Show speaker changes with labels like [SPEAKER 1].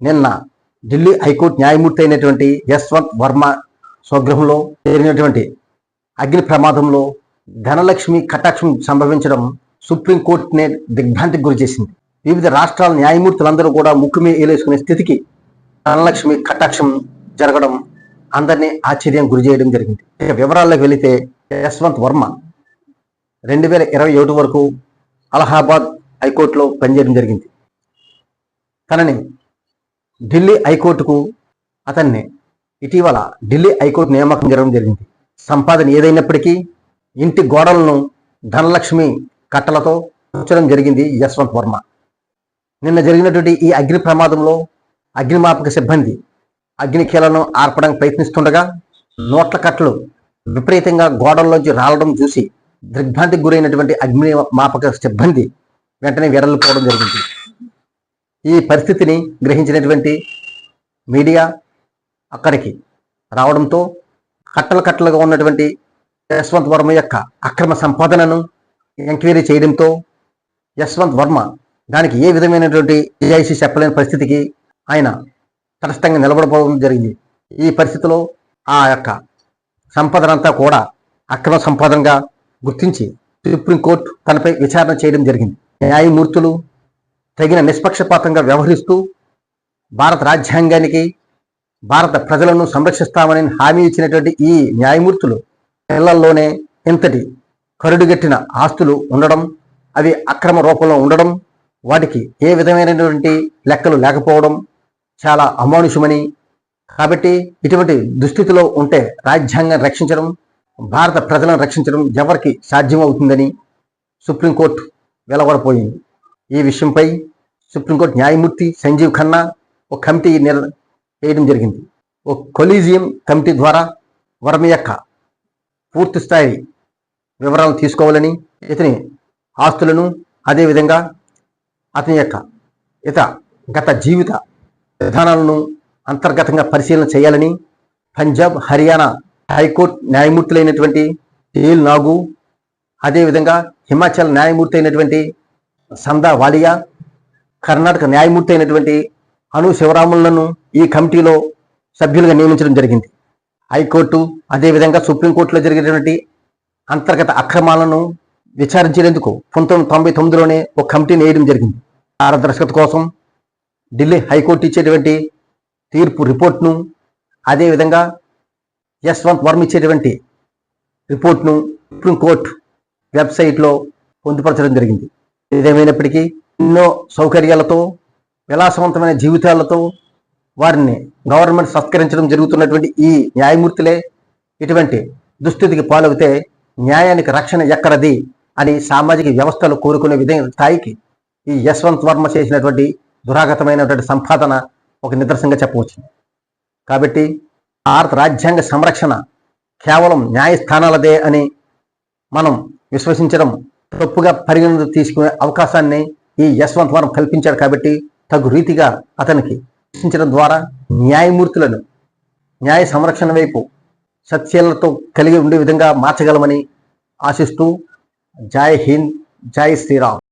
[SPEAKER 1] నిన్న ఢిల్లీ హైకోర్టు న్యాయమూర్తి అయినటువంటి యశ్వంత్ వర్మ స్వగృహంలో జరిగినటువంటి అగ్ని ప్రమాదంలో ధనలక్ష్మి కటాక్షం సంభవించడం సుప్రీంకోర్టునే దిగ్భ్రాంతికి గురి చేసింది. వివిధ రాష్ట్రాల న్యాయమూర్తులందరూ కూడా ముక్కుమే ఏలేసుకునే స్థితికి ధనలక్ష్మి కటాక్షం జరగడం అందరినీ ఆశ్చర్యం గురి చేయడం జరిగింది. ఇక వివరాల్లోకి వెళితే యశ్వంత్ వర్మ 2021 వరకు అలహాబాద్ హైకోర్టులో పనిచేయడం జరిగింది. తనని ఢిల్లీ హైకోర్టుకు అతన్ని ఇటీవల ఢిల్లీ హైకోర్టు నియామకం జరగడం జరిగింది. సంపాదన ఏదైనప్పటికీ ఇంటి గోడలను ధనలక్ష్మి కట్టలతో ఉంచడం జరిగింది యశ్వంత్ వర్మ. నిన్న జరిగినటువంటి ఈ అగ్ని ప్రమాదంలో అగ్నిమాపక సిబ్బంది అగ్ని కీలను ఆర్పడానికి ప్రయత్నిస్తుండగా నోట్ల కట్టలు విపరీతంగా గోడల్లోంచి రాలడం చూసి దిగ్భ్రాంతికి గురైనటువంటి అగ్నిమాపక సిబ్బంది వెంటనే వెడలిపోవడం జరిగింది. ఈ పరిస్థితిని గ్రహించినటువంటి మీడియా అక్కడికి రావడంతో కట్టలుగా ఉన్నటువంటి యశ్వంత్ వర్మ యొక్క అక్రమ సంపాదనను ఎంక్వైరీ చేయడంతో యశ్వంత్ వర్మ దానికి ఏ విధమైనటువంటి ఏఐసి చెప్పలేని పరిస్థితికి ఆయన తటస్థంగా నిలబడిపోవడం జరిగింది. ఈ పరిస్థితిలో ఆ యొక్క సంపాదన అంతా కూడా అక్రమ సంపాదనగా గుర్తించి సుప్రీంకోర్టు తనపై విచారణ చేయడం జరిగింది. న్యాయమూర్తులు తగిన నిష్పక్షపాతంగా వ్యవహరిస్తూ భారత రాజ్యాంగానికి భారత ప్రజలను సంరక్షిస్తామని హామీ ఇచ్చినటువంటి ఈ న్యాయమూర్తులు ఇళ్లలోనే ఇంతటి కరుడుగట్టిన ఆస్తులు ఉండడం, అవి అక్రమ రూపంలో ఉండడం, వాటికి ఏ విధమైనటువంటి లెక్కలు లేకపోవడం చాలా అమానుషమని, కాబట్టి ఇటువంటి దుస్థితిలో ఉంటే రాజ్యాంగాన్ని రక్షించడం, భారత ప్రజలను రక్షించడం ఎవరికి సాధ్యమవుతుందని సుప్రీంకోర్టు వెలువడపోయింది. ఈ విషయంపై సుప్రీంకోర్టు న్యాయమూర్తి సంజీవ్ ఖన్నా ఒక కమిటీ వేయడం జరిగింది. ఒక కొలీజియం కమిటీ ద్వారా వర్మ యొక్క పూర్తి స్థాయి వివరాలను తీసుకోవాలని, ఇతని ఆస్తులను, అదేవిధంగా అతని యొక్క గత జీవిత విధానాలను అంతర్గతంగా పరిశీలన చేయాలని పంజాబ్, హర్యానా హైకోర్టు న్యాయమూర్తులైనటువంటి ఏల్ నాగు, అదేవిధంగా హిమాచల్ న్యాయమూర్తి అయినటువంటి సందా వాలియా, కర్ణాటక న్యాయమూర్తి అయినటువంటి అను శివరాములను ఈ కమిటీలో సభ్యులుగా నియమించడం జరిగింది. హైకోర్టు అదేవిధంగా సుప్రీంకోర్టులో జరిగినటువంటి అంతర్గత అక్రమాలను విచారించేందుకు 1999లోనే ఒక కమిటీని వేయడం జరిగింది. పారదర్శకత కోసం ఢిల్లీ హైకోర్టు ఇచ్చేటువంటి తీర్పు రిపోర్ట్ను, అదేవిధంగా యశ్వంత్ వర్మ ఇచ్చేటువంటి రిపోర్ట్ను సుప్రీంకోర్టు వెబ్సైట్లో పొందుపరచడం జరిగింది. ఏదేమైనప్పటికీ ఎన్నో సౌకర్యాలతో, విలాసవంతమైన జీవితాలతో వారిని గవర్నమెంట్ సత్కరించడం జరుగుతున్నటువంటి ఈ న్యాయమూర్తులే ఇటువంటి దుస్థితికి పాలవుతే న్యాయానికి రక్షణ ఎక్కడది అని సామాజిక వ్యవస్థలు కోరుకునే విధంగా స్థాయికి ఈ యశ్వంత్ వర్మ చేసినటువంటి దురాగతమైనటువంటి సంపాదన ఒక నిదర్శనంగా చెప్పవచ్చు. కాబట్టి భారత రాజ్యాంగ సంరక్షణ కేవలం న్యాయస్థానాలదే అని మనం విశ్వసించడం తప్పుగా పరిగణన తీసుకునే అవకాశాన్ని ఈ యశ్వంత్ వర్మ కల్పించాడు. కాబట్టి తగు రీతిగా అతనికి శిక్షించడం ద్వారా న్యాయమూర్తులను న్యాయ సంరక్షణ వైపు సత్యాలతో కలిగి ఉండే విధంగా మార్చగలమని ఆశిస్తూ జై హింద్, జై శ్రీరామ్.